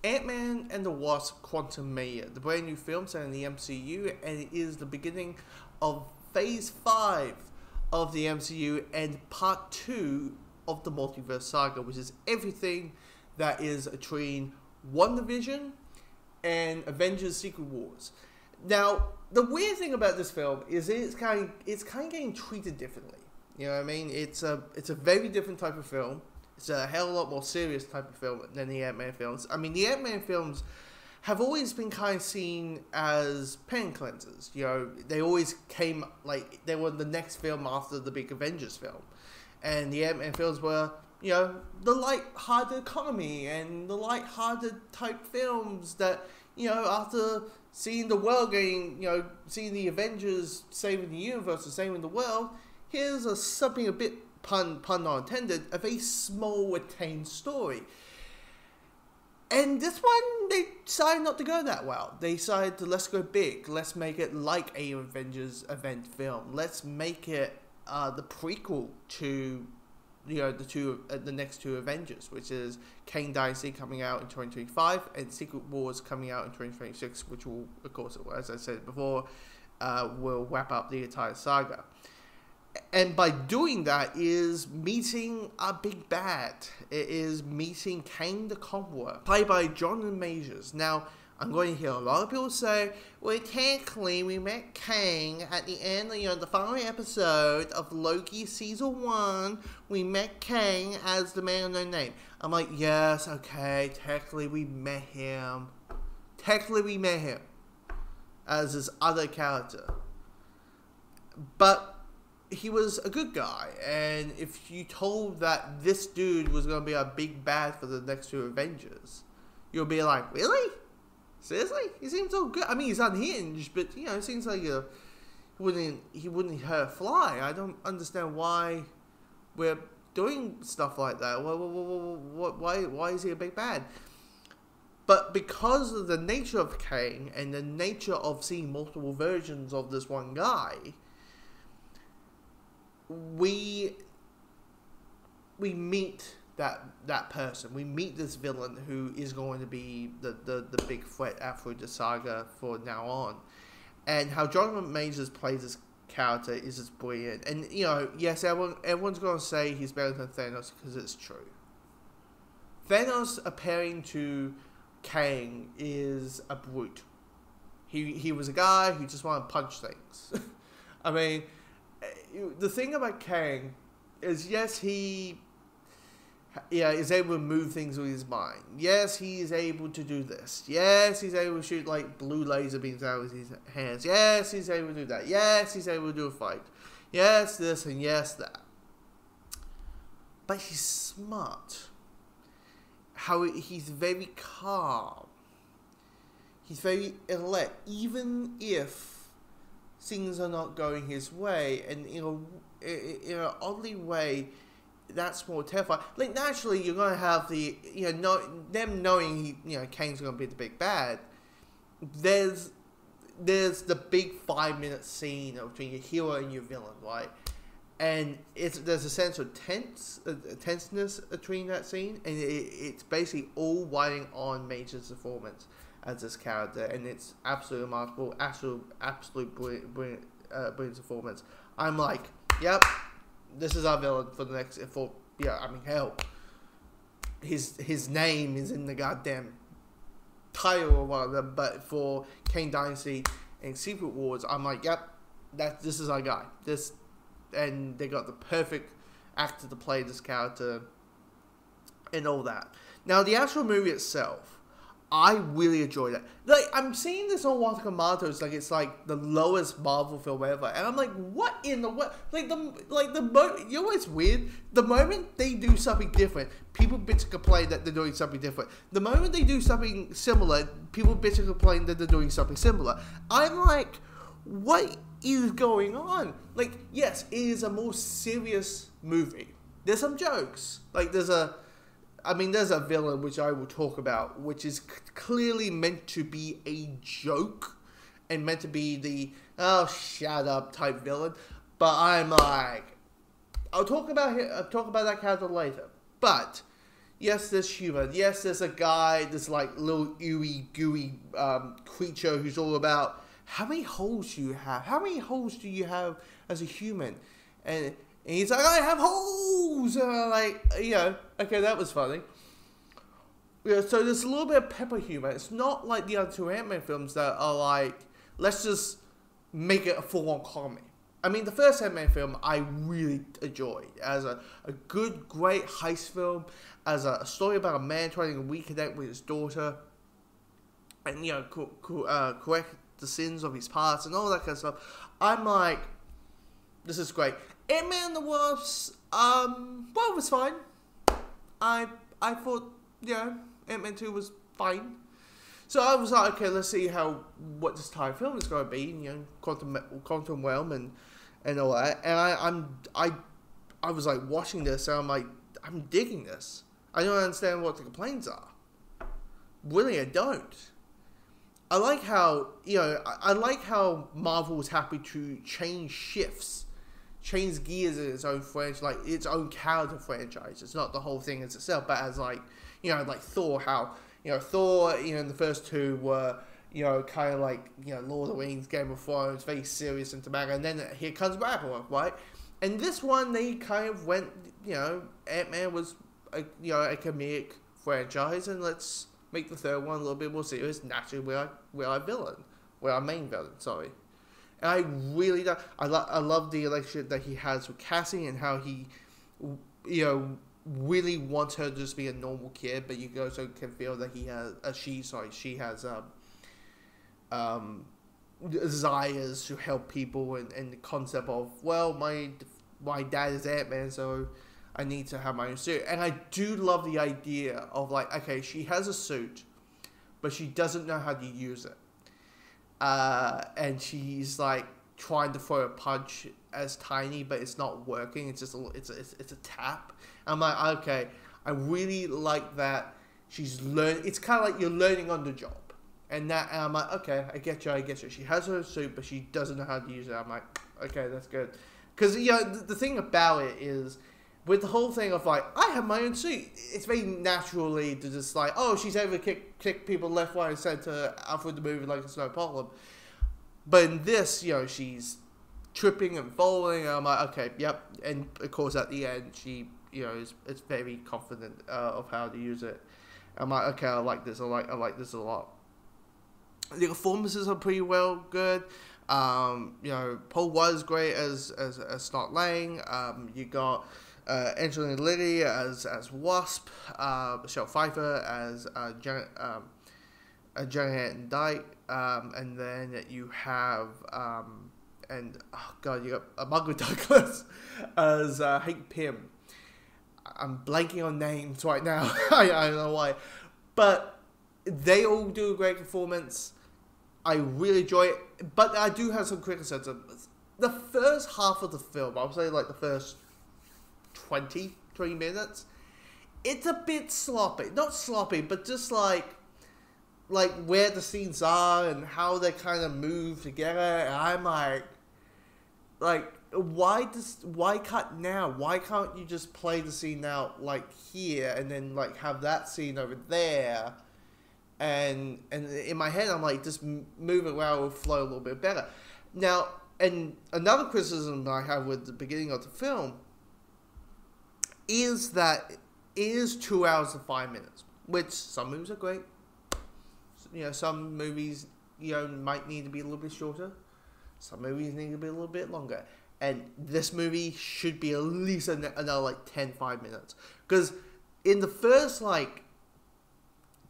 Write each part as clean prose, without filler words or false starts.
Ant-Man and the Wasp: Quantumania, the brand new film set in the MCU, and it is the beginning of Phase 5 of the MCU and Part 2 of the Multiverse Saga, which is everything that is between WandaVision and Avengers: Secret Wars. Now, the weird thing about this film is it's kind of getting treated differently. You know what I mean? It's a very different type of film. It's a hell of a lot more serious type of film than the Ant-Man films. I mean, the Ant-Man films have always been kind of seen as pen cleansers. You know, they always came, like, they were the next film after the big Avengers film. And the Ant-Man films were, you know, the light-hearted comedy and the light-hearted type films that, you know, after seeing the world getting, you know, seeing the Avengers saving the universe and saving the world, here's something a bit, pun not intended, a very small attained story. And this one, they decided not to go that well. They decided to, let's go big. Let's make it like a Avengers event film. Let's make it the prequel to, you know, the next two Avengers, which is Kang Dynasty coming out in 2025 and Secret Wars coming out in 2026, which will, of course, as I said before, will wrap up the entire saga. And by doing that is meeting a big bad. It is meeting Kang the Conqueror, played by Jonathan Majors. Now, I'm going to hear a lot of people say, well, technically, we met Kang at the end of, you know, the final episode of Loki Season 1. We met Kang as the man of no name. I'm like, yes, okay, technically we met him. Technically we met him as this other character. But he was a good guy, and if you told that this dude was going to be a big bad for the next two Avengers, you'll be like, really? Seriously? He seems so good. I mean, he's unhinged, but, you know, it seems like he wouldn't hurt a fly. I don't understand why we're doing stuff like that. Why is he a big bad? But because of the nature of Kang and the nature of seeing multiple versions of this one guy, we meet that person. We meet this villain who is going to be the big threat after the saga for now on. And how Jonathan Majors plays this character is just brilliant. And, you know, yes, everyone's going to say he's better than Thanos because it's true. Thanos appearing to Kang is a brute. He was a guy who just wanted to punch things. I mean, the thing about Kang is, yes, he is able to move things with his mind. Yes, he is able to do this. Yes, he's able to shoot like blue laser beams out with his hands. Yes, he's able to do that. Yes, he's able to do a fight. Yes, this and yes, that. But he's smart. How he's very calm. He's very alert, even if things are not going his way, and in an oddly way, that's more terrifying. Like, naturally, you're gonna have the, you know, them knowing Kang's gonna be the big bad. There's the big 5-minute scene between your hero and your villain, right? And there's a sense of tenseness between that scene, and it's basically all riding on Major's performance as this character, and it's absolutely remarkable, absolute brilliant performance. I'm like, yep, this is our villain for the next, I mean, hell, his name is in the goddamn title or whatever, but for Kang Dynasty and Secret Wars, I'm like, yep, this is our guy. And they got the perfect actor to play this character and all that. Now, the actual movie itself, I really enjoyed it. Like, I'm seeing this on Rotten Tomatoes, like it's like the lowest Marvel film ever, and I'm like, what in the what? You know what's weird? The moment they do something different, people bitch and complain that they're doing something different. The moment they do something similar, people bitch and complain that they're doing something similar. I'm like, what is going on? Like, yes, it is a more serious movie. There's some jokes. Like, there's a villain, which I will talk about, which is clearly meant to be a joke and meant to be the, oh, shut up type villain. But I'm like, I'll talk about that character later. But yes, there's human. Yes, there's a guy, this like little ooey gooey creature who's all about how many holes do you have? How many holes do you have as a human? And he's like, I have holes. And I'm like, okay, that was funny. Yeah, so there's a little bit of pepper humor. It's not like the other two Ant-Man films that are like, let's just make it a full-on comedy. I mean, the first Ant-Man film I really enjoyed as a good, great heist film, as a story about a man trying to reconnect with his daughter, and correct the sins of his past and all that kind of stuff. I'm like, this is great. Ant-Man and the Wasp, well, it was fine. I thought, Ant-Man 2 was fine. So I was like, okay, let's see what this time film is going to be. Quantum Realm and all that. And I was like watching this, and I'm like, I'm digging this. I don't understand what the complaints are. Really, I don't. I like how I like how Marvel was happy to change gears in its own franchise, like its own character franchise. It's not the whole thing as itself, but as like Thor, how Thor, in the first two were, kind of like, Lord of the Rings, Game of Thrones, very serious and dramatic, and then here comes Ragnarok, right? And this one, they kind of went, Ant-Man was, a comedic franchise, and let's make the third one a little bit more serious. Naturally, we're our main villain, sorry. And I really, I love the relationship that he has with Cassie, and how he, really wants her to just be a normal kid, but you also can feel that she has desires to help people, and the concept of, well, my dad is Ant-Man, so I need to have my own suit. And I do love the idea of like, okay, she has a suit, but she doesn't know how to use it, and she's like trying to throw a punch as tiny, but it's not working. It's just it's a tap. I'm like, okay, I really like that she's it's kind of like you're learning on the job. And I'm like, okay, I get you. She has her suit, but she doesn't know how to use it. I'm like, okay, that's good. Because, the thing about it is, with the whole thing of like, I have my own suit, it's very naturally to just like, oh, she's able to kick people left, right, and center out through the movie like it's no problem. But in this, she's tripping and falling, and I'm like, okay, yep. And of course, at the end, she, is very confident of how to use it. I'm like, okay, I like this. I like this a lot. The performances are pretty good. Paul was great as Scott Lang. You got Angelina Lilly as Wasp. Michelle Pfeiffer as Janet Dyke. And then you have you got Margaret Douglas as Hank Pym. I'm blanking on names right now. I don't know why, but they all do a great performance. I really enjoy it, but I do have some criticisms. The first half of the film, I would say like the first 20 minutes, it's a bit sloppy. Not sloppy, but just like where the scenes are and how they kind of move together. And I'm like, why cut now? Why can't you just play the scene out like here and then like have that scene over there? And in my head, I'm like, just move it where it will flow a little bit better. Now, and another criticism that I have with the beginning of the film is that it is 2 hours and 5 minutes, which some movies are great. Some movies, might need to be a little bit shorter. Some movies need to be a little bit longer. And this movie should be at least another like 5 minutes. Because in the first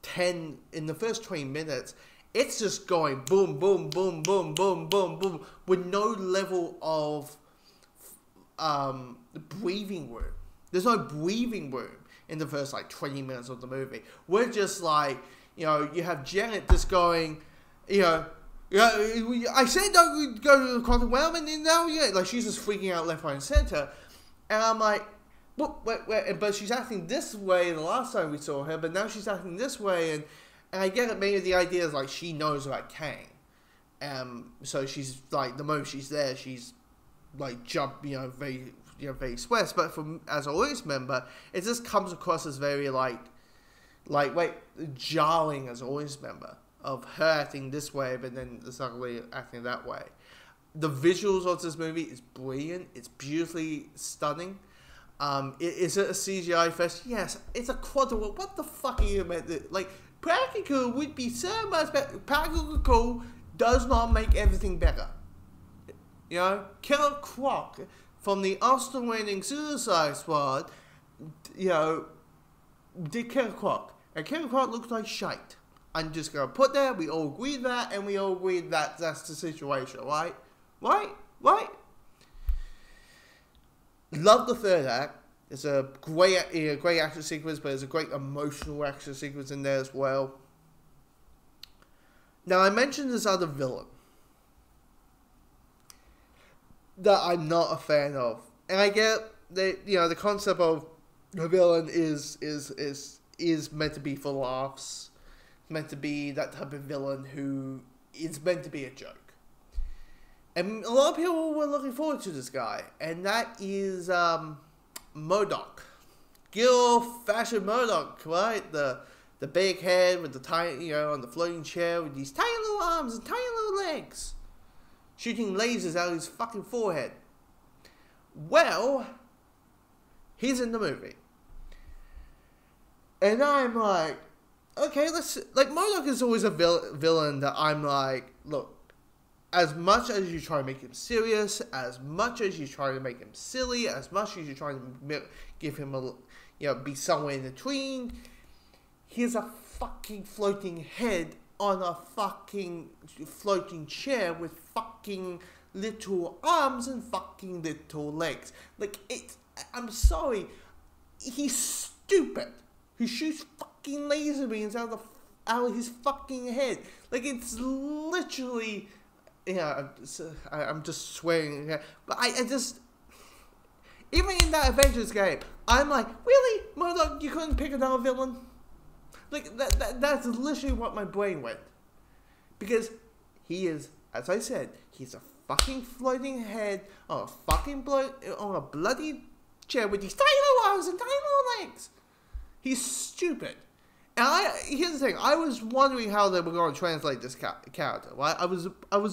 20 minutes, it's just going boom, boom, boom, boom, boom, boom, boom, with no level of breathing room. There's no breathing room in the first 20 minutes of the movie. We're just like, you have Janet just going, I said don't go to the Quantum Realm, and now, she's just freaking out left, right, and center. And I'm like, but she's acting this way the last time we saw her, but now she's acting this way, and I get it, maybe the idea is she knows about Kang. So she's the moment she's there, she's jump, very face west. But as an audience member, it just comes across as very jarring as an audience member of her acting this way, but then the Saga lady acting that way. The visuals of this movie is brilliant. It's beautifully stunning. Is it a CGI fest? Yes. It's a Quantumania. What the fuck are you meant to... Like, practical would be so much better. Practical does not make everything better. You know? Killer Croc from the Oscar-winning Suicide Squad, you know, did Killer Croc. And Killer Croc looks like shite. I'm just going to put that. We all agree that, and we all agree that that's the situation, right? Right? Love the third act. It's a great action sequence, but there's a great emotional action sequence in there as well. Now, I mentioned this other villain that I'm not a fan of, and I get that, you know, the concept of the villain is meant to be for laughs, meant to be that type of villain who is meant to be a joke. And a lot of people were looking forward to this guy, and that is MODOK. Good old-fashioned MODOK, right? The big head with the tiny, you know, on the floating chair with these tiny little arms and tiny little legs, shooting lasers out of his fucking forehead. Well, he's in the movie, and I'm like, okay, MODOK is always a villain that I'm like, look. As much as you try to make him serious, as much as you try to make him silly, as much as you try to give him a, you know, be somewhere in between, he's a fucking floating head on a fucking floating chair with fucking little arms and fucking little legs. Like, I'm sorry, he's stupid. He shoots fucking laser beams out of his fucking head. Like, it's literally... Yeah, I'm just swearing, but I just, even in that Avengers game, I'm like, really, MODOK, you couldn't pick another villain? Like, that's literally what my brain went. Because he is, as I said, he's a fucking floating head on a bloody chair with these tiny little arms and tiny little legs. He's stupid. And here's the thing, I was wondering how they were going to translate this character, right? I was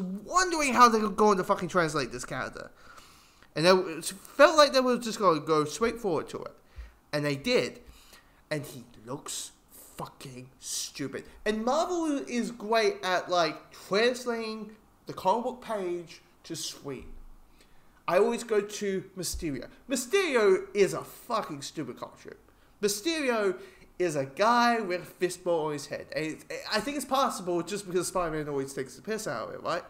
wondering how they were going to fucking translate this character. And it felt like they were just going to go straight forward to it. And they did. And he looks fucking stupid. And Marvel is great at, like, translating the comic book page to screen. I always go to Mysterio. Mysterio is a fucking stupid comic strip. Mysterio is a guy with a fistball on his head. And I think it's possible just because Spider-Man always takes the piss out of it, right?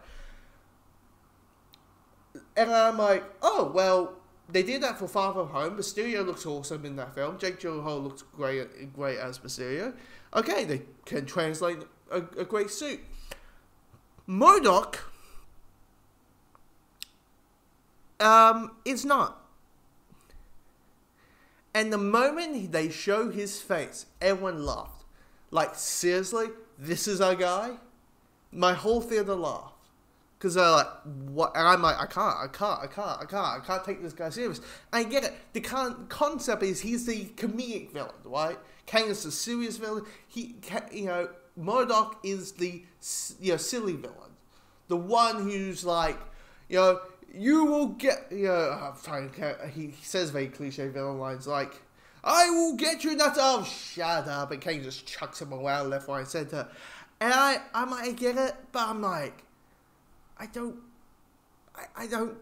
And I'm like, oh, well, they did that for Far From Home. Mysterio looks awesome in that film. Jake Gyllenhaal looks great as Mysterio. Okay, they can translate a great suit. MODOK is not. And the moment they show his face, everyone laughed. Like, seriously? This is our guy? My whole theater laughed. Because they're like, what? And I'm like, I can't take this guy serious. I get it. The concept is he's the comedic villain, right? Kang is the serious villain. MODOK is the, silly villain. The one who's like, you will get, he says very cliche villain lines like, I will get you nuts. Oh, shut up. And Kang just chucks him around left, right, center. And I'm like, I get it, but I'm like, I don't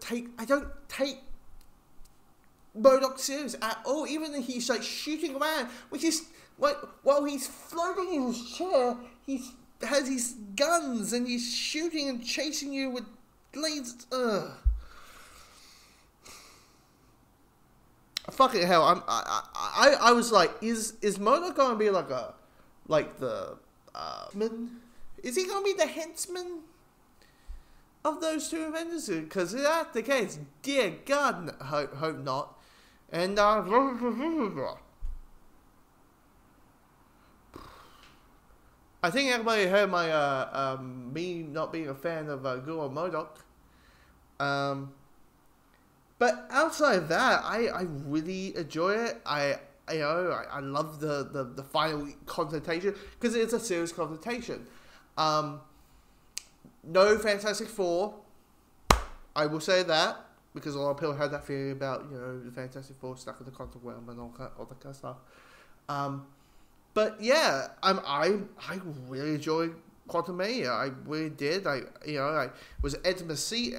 take MODOK serious at all. Even though he's like shooting around, which is while he's floating in his chair, he has his guns and he's shooting and chasing you with blades. Ugh. Fucking hell! I was like, is MODOK gonna be like the man? Is he gonna be the henchman of those two Avengers? Because if that's the case, dear God, hope not. And I think everybody heard my me not being a fan of good old MODOK. But outside of that, I really enjoy it. I love the final confrontation because it's a serious confrontation. No Fantastic Four. I will say that because a lot of people had that feeling about the Fantastic Four stuck in the quantum realm and all that kind of stuff. But yeah, I really enjoyed Quantumania. I really did. I was edge of my seat.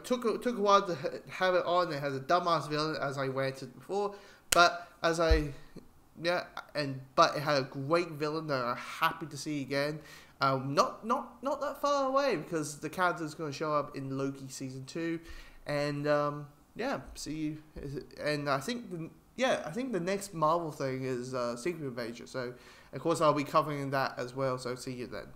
Took a while to have it on. It has a dumbass villain, as I ranted before, but but it had a great villain that I'm happy to see again. Not that far away because the character is going to show up in Loki season 2, and see you. And I think the next Marvel thing is Secret Invasion. So of course I'll be covering that as well. So see you then.